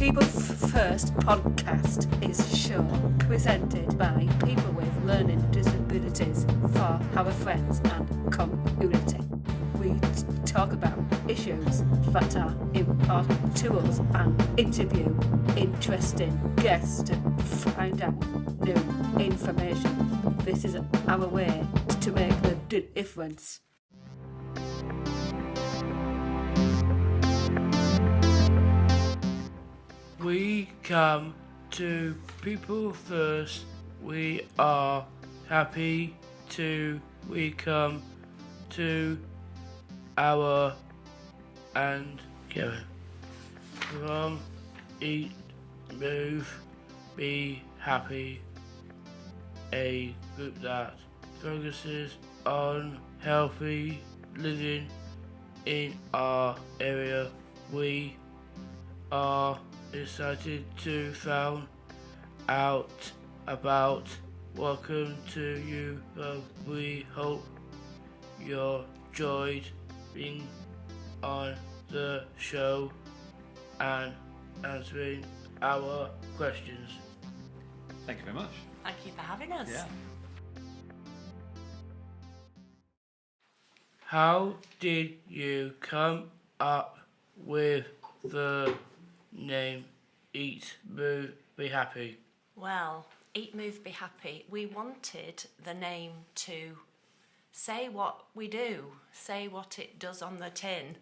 People First podcast is a show presented by people with learning disabilities for our friends and community. We talk about issues that are important to us and interview interesting guests to find out new information. This is our way to make the difference. We come to people first. We are happy to. We come to our and Kevin. From eat, move, be happy. A group that focuses on healthy living in our area. We are excited to find out about. Welcome to you both. We hope you enjoyed being on the show and answering our questions. Thank you very much. Thank you for having us. Yeah. How did you come up with the name Eat, Move, Be Happy? Well, Eat, Move, Be Happy. We wanted the name to say what we do, say what it does on the tin.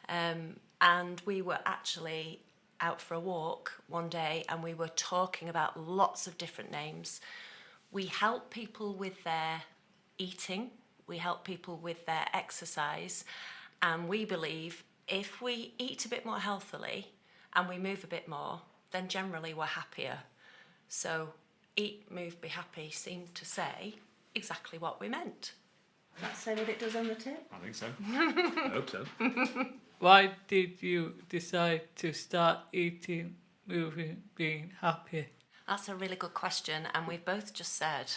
And we were actually out for a walk one day and we were talking about lots of different names. We help people with their eating, we help people with their exercise, and we believe if we eat a bit more healthily and we move a bit more, then generally we're happier. So Eat, Move, Be Happy seemed to say exactly what we meant. Does that say what it does on the tin? I think so. I hope so. Why did you decide to start eating, moving, being happy? That's a really good question, and we've both just said,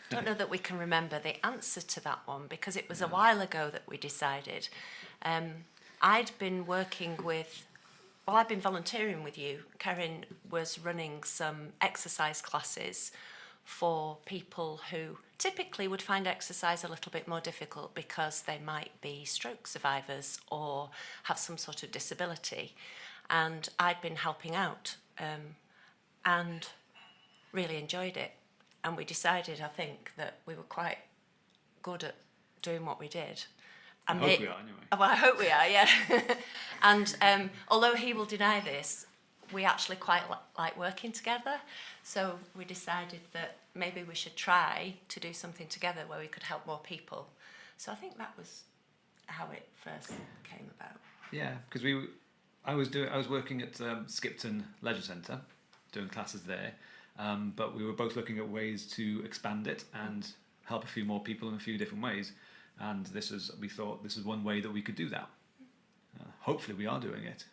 don't know that we can remember the answer to that one because it was a while ago that we decided. I'd been volunteering with you. Cerin was running some exercise classes for people who typically would find exercise a little bit more difficult because they might be stroke survivors or have some sort of disability. And I'd been helping out and really enjoyed it. And we decided, I think, that we were quite good at doing what we did. And I hope we are, anyway. Well, I hope we are, yeah. And although he will deny this, we actually quite like working together. So we decided that maybe we should try to do something together where we could help more people. So I think that was how it first came about. Yeah, because I was working at Skipton Leisure Centre, doing classes there, but we were both looking at ways to expand it and help a few more people in a few different ways. And we thought this is one way that we could do that. Hopefully we are doing it.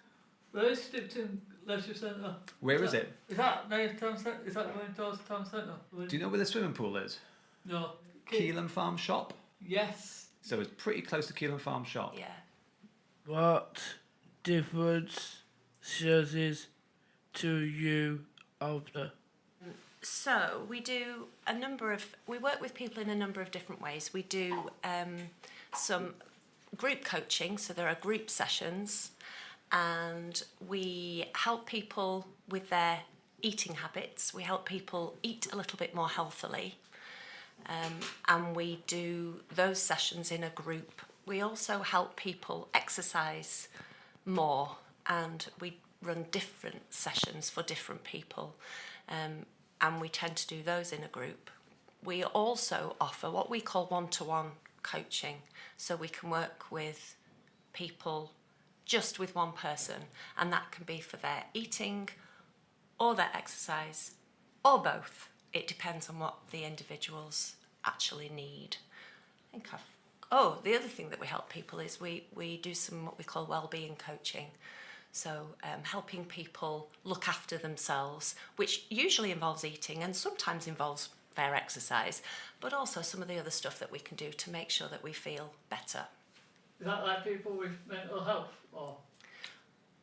Where is Skipton Leisure Centre? Where is it? Is that near town centre? Is that going towards the town centre? Do you know where the swimming pool is? No. Keelan Farm Shop? Yes. So it's pretty close to Keelan Farm Shop. Yeah. What difference is to you of the? So we work with people in a number of different ways. We do some group coaching, so there are group sessions, and we help people with their eating habits. We help people eat a little bit more healthily, and we do those sessions in a group. We also help people exercise more, and we run different sessions for different people. And we tend to do those in a group. We also offer what we call one-to-one coaching, so we can work with people just with one person, and that can be for their eating or their exercise or both. It depends on what the individuals actually need. The other thing that we help people is we do some what we call well-being coaching. So helping people look after themselves, which usually involves eating and sometimes involves their exercise, but also some of the other stuff that we can do to make sure that we feel better. Is that like people with mental health or?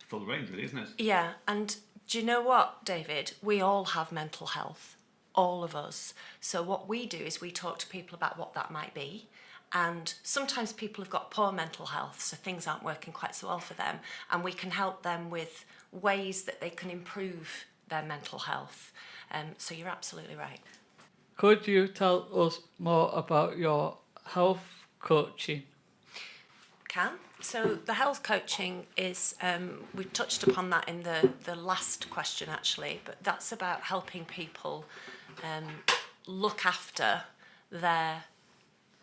Full range, really, isn't it? Yeah, and Do you know what, David? We all have mental health, all of us. So what we do is we talk to people about what that might be. And sometimes people have got poor mental health, so things aren't working quite so well for them. And we can help them with ways that they can improve their mental health. So you're absolutely right. Could you tell us more about your health coaching? Can. So the health coaching is, we touched upon that in the last question actually, but that's about helping people look after their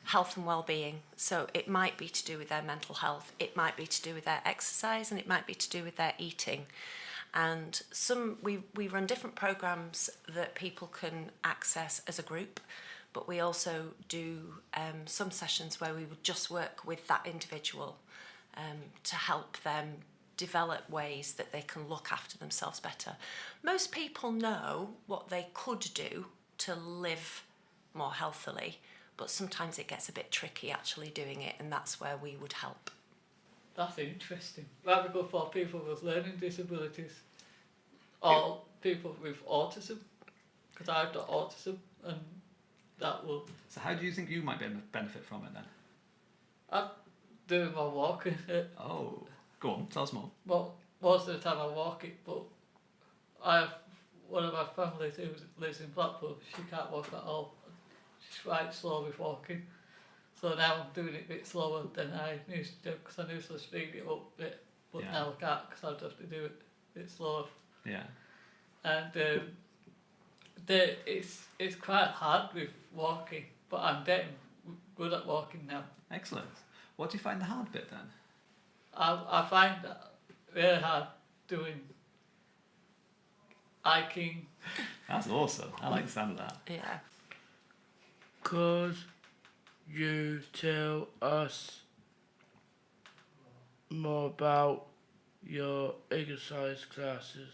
health and well-being. So it might be to do with their mental health, it might be to do with their exercise, and it might be to do with their eating. And we run different programs that people can access as a group, but we also do some sessions where we would just work with that individual to help them develop ways that they can look after themselves better. Most people know what they could do to live more healthily, but sometimes it gets a bit tricky actually doing it, and that's where we would help. That's interesting. That would go for people with learning disabilities or people with autism, because I've got autism, and that will... So how do you think you might benefit from it then? I'm doing my walking. Oh, go on, tell us more. Well, most of the time I walk it, but I have one of my families who lives in Blackpool. She can't walk at all. She's quite slow with walking. So now I'm doing it a bit slower than I used to do, because I used to speed it up a bit, but Yeah. now I can't, because I'd have to do it a bit slower. Yeah. And it's quite hard with walking, but I'm getting good at walking now. Excellent. What do you find the hard bit then? I find that really hard doing hiking. That's awesome. I like the sound of that. Yeah. Could you tell us more about your exercise classes?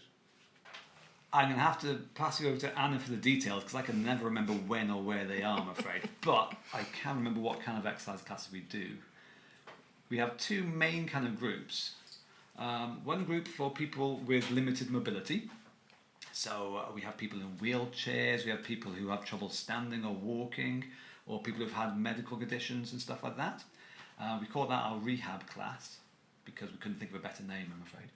I'm going to have to pass you over to Anna for the details, because I can never remember when or where they are, I'm afraid. But I can remember what kind of exercise classes we do. We have two main kind of groups. One group for people with limited mobility. So we have people in wheelchairs, we have people who have trouble standing or walking, or people who've had medical conditions and stuff like that. We call that our rehab class, because we couldn't think of a better name, I'm afraid.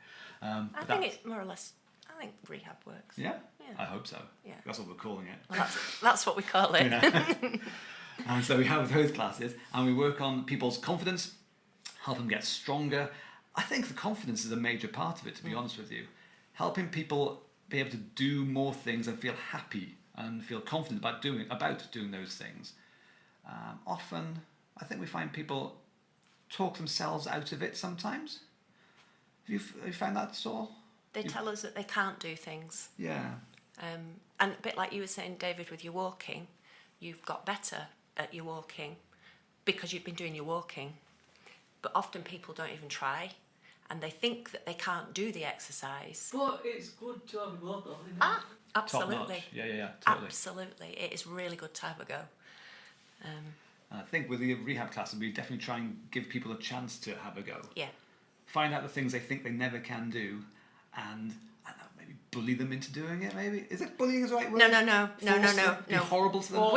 I think it's more or less, I think rehab works. Yeah? Yeah. I hope so. Yeah. That's what we're calling it. Well, that's what we call it. And so we have those classes, and we work on people's confidence, help them get stronger. I think the confidence is a major part of it, to be honest with you. Helping people be able to do more things and feel happy and feel confident about doing those things. Often, I think we find people talk themselves out of it sometimes. Have you found that at all? They tell us that they can't do things. Yeah. And a bit like you were saying, David, with your walking, you've got better at your walking because you've been doing your walking. But often people don't even try, and they think that they can't do the exercise. But it's good to have a go, though, isn't it? Ah, Top absolutely. notch. Yeah, totally. Absolutely. It is really good to have a go. I think with the rehab classes, we definitely try and give people a chance to have a go. Yeah. Find out the things they think they never can do, and I don't know, maybe bully them into doing it. Maybe is it bullying is the right word? No. Be horrible to them.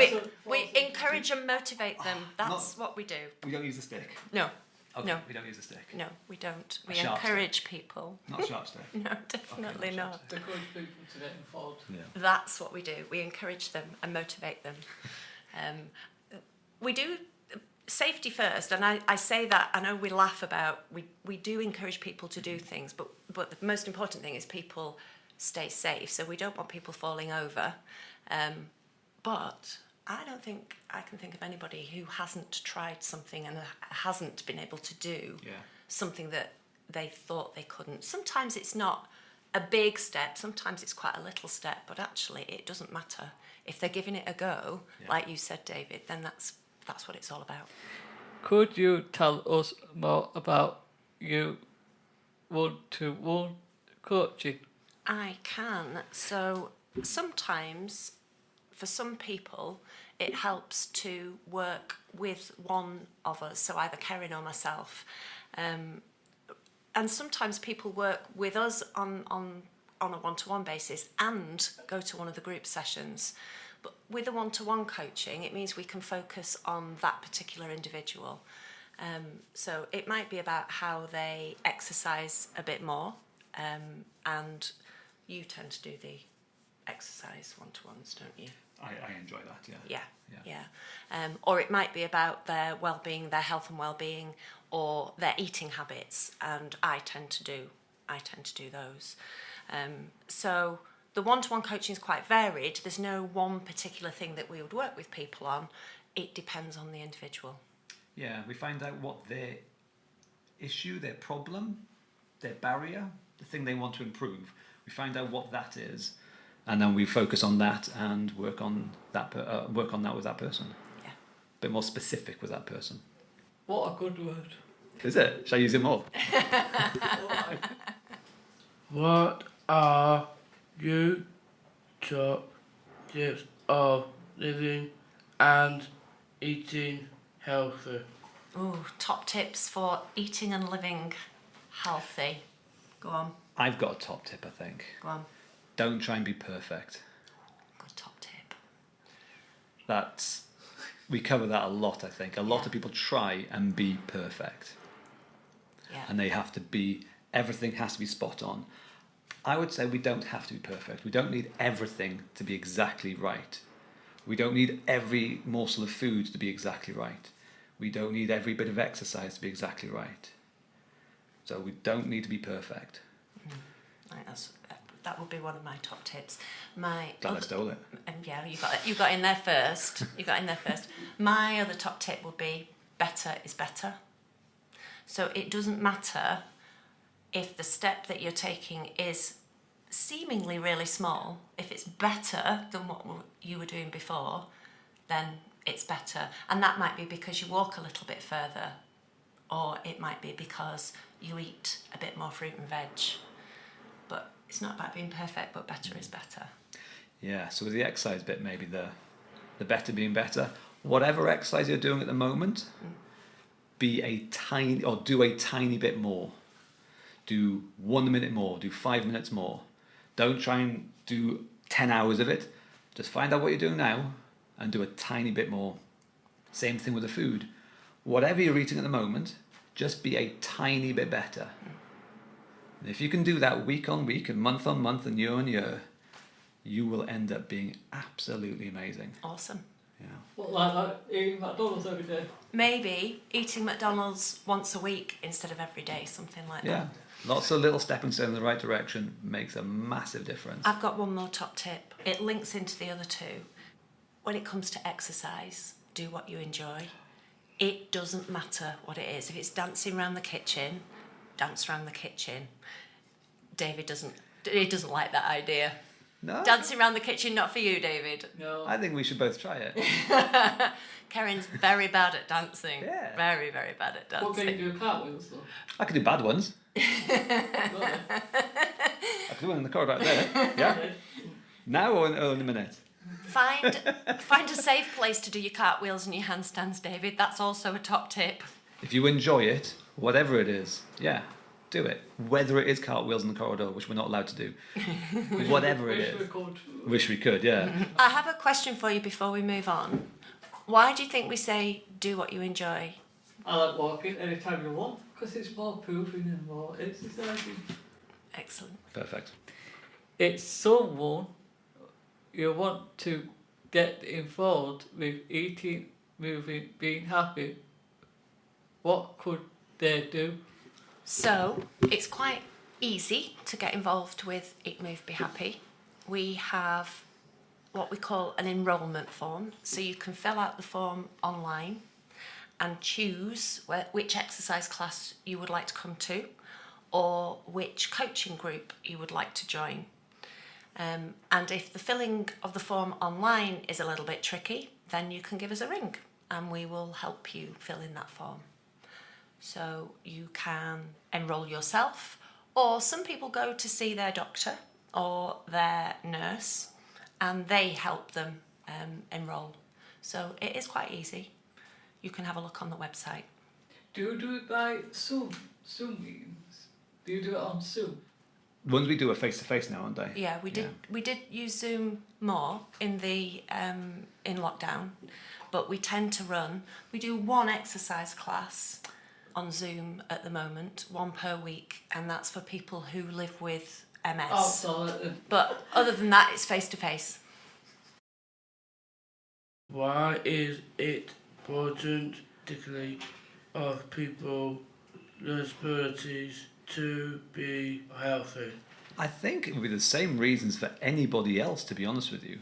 We encourage and motivate them. That's what we do. We don't use a stick. No. Okay, No. we don't use a stick. No, we don't. A We sharp encourage people. Not a sharp stick. No, definitely Okay, not. To encourage people to get involved. Yeah. That's what we do. We encourage them and motivate them. We do safety first, and I say that, I know we laugh about, we do encourage people to do things, but the most important thing is people stay safe, so we don't want people falling over. But I don't think I can think of anybody who hasn't tried something and hasn't been able to do something that they thought they couldn't. Sometimes it's not a big step, sometimes it's quite a little step, but actually it doesn't matter. If they're giving it a go, like you said, David, then that's what it's all about. Could you tell us more about you one-to-one coaching? I can. So sometimes, for some people, it helps to work with one of us, so either Cerin or myself. And sometimes people work with us on on a one-to-one basis and go to one of the group sessions. But with a one-to-one coaching, it means we can focus on that particular individual. So it might be about how they exercise a bit more, and you tend to do the exercise one-to-ones, don't you? I enjoy that, yeah. Yeah. Or it might be about their well-being, their health and well-being, or their eating habits, and I tend to do those. So the one-to-one coaching is quite varied. There's no one particular thing that we would work with people on. It depends on the individual. Yeah, we find out what their issue, their problem, their barrier, the thing they want to improve. We find out what that is, and then we focus on that and work on that with that person. Yeah. A bit more specific with that person. What a good word. Is it? Shall I use it more? What are your top tips of living and eating healthy? Ooh, top tips for eating and living healthy. Go on, I've got a top tip, I think. go on. Don't try and be perfect. Good top tip. We cover that a lot, I think. A lot of people try and be perfect. Yeah. And everything has to be spot on. I would say we don't have to be perfect. We don't need everything to be exactly right. We don't need every morsel of food to be exactly right. We don't need every bit of exercise to be exactly right. So we don't need to be perfect. I think that would be one of my top tips. Glad I stole it. Yeah, you got in there first. You got in there first. My other top tip would be better is better. So it doesn't matter if the step that you're taking is seemingly really small. If it's better than what you were doing before, then it's better. And that might be because you walk a little bit further, or it might be because you eat a bit more fruit and veg. But it's not about being perfect, but better is better. Yeah, so with the exercise bit, maybe the better being better. Whatever exercise you're doing at the moment, do a tiny bit more. Do 1 minute more, do 5 minutes more. Don't try and do 10 hours of it. Just find out what you're doing now and do a tiny bit more. Same thing with the food. Whatever you're eating at the moment, just be a tiny bit better. And if you can do that week on week and month on month and year on year, you will end up being absolutely amazing. Awesome. Yeah. What, like eating McDonald's every day? Maybe eating McDonald's once a week instead of every day, something like Yeah. that. Lots of little stepping stones in the right direction makes a massive difference. I've got one more top tip. It links into the other two. When it comes to exercise, do what you enjoy. It doesn't matter what it is. If it's dancing around the kitchen, dance around the kitchen. David doesn't like that idea. No? Dancing around the kitchen, not for you, David. No. I think we should both try it. Karen's very bad at dancing. Yeah. Very, very bad at What can dancing. you do cartwheels though? I could do bad ones. Really? I could do one in the corridor right there. Yeah? Now or in a minute? Find a safe place to do your cartwheels and your handstands, David. That's also a top tip. If you enjoy it, whatever it is, yeah, do it. Whether it is cartwheels in the corridor, which we're not allowed to do. Whatever it Wish we is. could. Wish we could, yeah. I have a question for you before we move on. Why do you think we say do what you enjoy? I like walking anytime you want because it's more proving and more exercising. Excellent. Perfect. It's someone you want to get involved with eating, moving, being happy. What could they do? So it's quite easy to get involved with Eat, Move, Be Happy. We have what we call an enrolment form. So you can fill out the form online and choose which exercise class you would like to come to or which coaching group you would like to join. And if the filling of the form online is a little bit tricky, then you can give us a ring and we will help you fill in that form. So you can enrol yourself, or some people go to see their doctor or their nurse and they help them enrol. So it is quite easy. You can have a look on the website. Do you do it by Zoom meetings? Do you do it on Zoom? The ones we do are face-to-face now, aren't they? Yeah, we did use Zoom more in the in lockdown, but we tend to we do one exercise class on Zoom at the moment, one per week, and that's for people who live with MS. Absolutely. But other than that, it's face-to-face. Why is it important, particularly of people with disabilities, to be healthy? I think it would be the same reasons for anybody else, to be honest with you.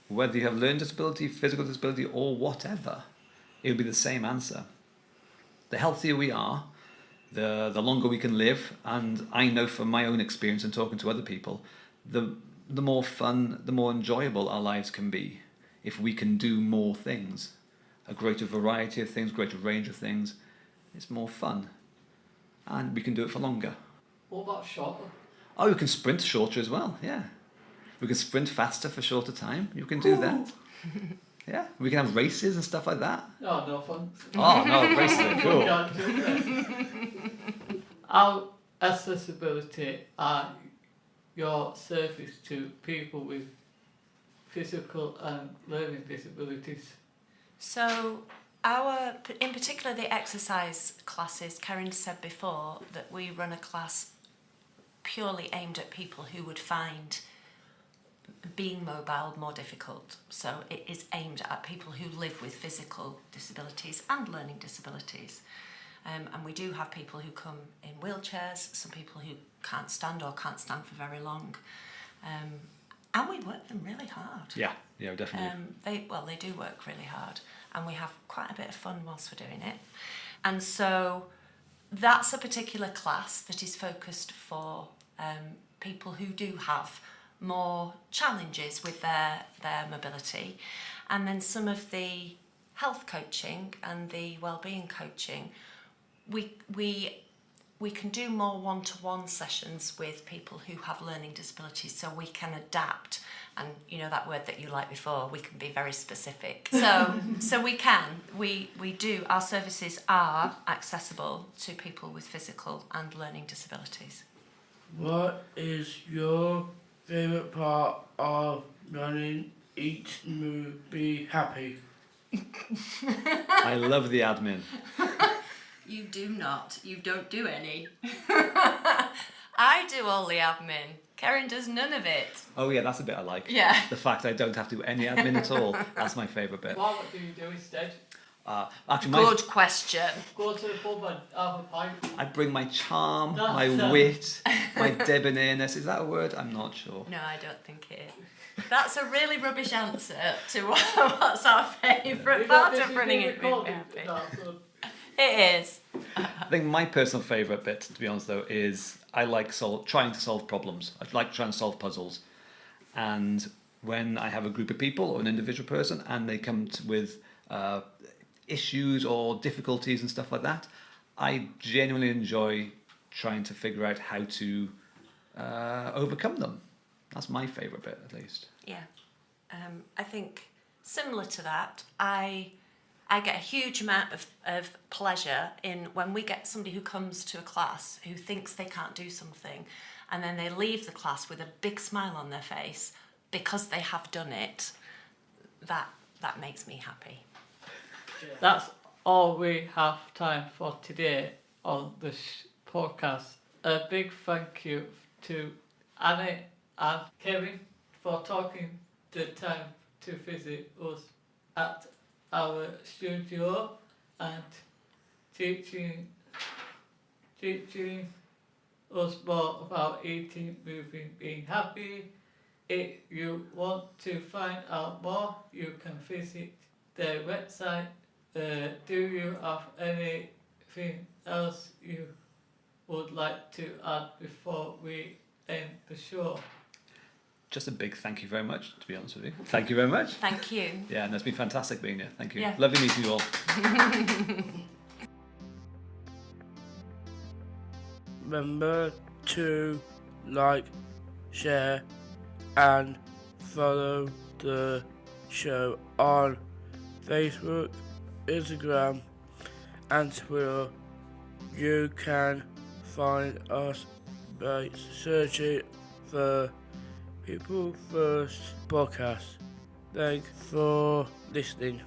Whether you have learning disability, physical disability, or whatever, it would be the same answer. The healthier we are, the longer we can live, and I know from my own experience and talking to other people, the more fun, the more enjoyable our lives can be if we can do more things. A greater variety of things, greater range of things. It's more fun. And we can do it for longer. What about shorter? Oh, we can sprint shorter as well, yeah. We can sprint faster for shorter time. You can do that. Yeah, we can have races and stuff like that. No, no fun. Oh, no, races are cool. Can't do that. How accessibility are your service to people with physical and learning disabilities? So in particular the exercise classes, Karen said before that we run a class purely aimed at people who would find being mobile more difficult. So it is aimed at people who live with physical disabilities and learning disabilities. And we do have people who come in wheelchairs, some people who can't stand or can't stand for very long. And we work them really hard. Yeah, definitely. They do work really hard, and we have quite a bit of fun whilst we're doing it. And so that's a particular class that is focused for people who do have more challenges with their mobility. And then some of the health coaching and the wellbeing coaching, we can do more one-to-one sessions with people who have learning disabilities, so we can adapt. And you know that word that you liked before, we can be very specific. So we do. Our services are accessible to people with physical and learning disabilities. What is your favourite part of running, eat, move, be happy? I love the admin. You do not. You don't do any. I do all the admin. Karen does none of it. Oh yeah, that's a bit I like. Yeah. The fact I don't have to do any admin at all. That's my favourite bit. What do you do instead? Actually, Good question. Go to the pub and have a pint. I bring my charm, That's my wit, my debonairness. Is that a word? I'm not sure. No, I don't think it is. That's a really rubbish answer to what's our favourite part of running it. It is. I think my personal favourite bit, to be honest though, is I like trying to solve problems. I like trying to solve puzzles. And when I have a group of people or an individual person and they come with issues or difficulties and stuff like that, I genuinely enjoy trying to figure out how to overcome them. That's my favourite bit, at least. Yeah. I think similar to that, I get a huge amount of pleasure in when we get somebody who comes to a class who thinks they can't do something, and then they leave the class with a big smile on their face because they have done it. That makes me happy. That's all we have time for today on the podcast. A big thank you to Anna and Cerin for taking the time to visit us at our studio and teaching us more about eating, moving, being happy. If you want to find out more, you can visit their website. Do you have anything else you would like to add before we end the show? Just a big thank you very much, to be honest with you. Thank you very much. Thank you. Yeah, and it's been fantastic being here. Thank you. Yeah. Lovely meeting you all. Remember to like, share and follow the show on Facebook, Instagram and Twitter. You can find us by searching for People First Podcast. Thanks for listening.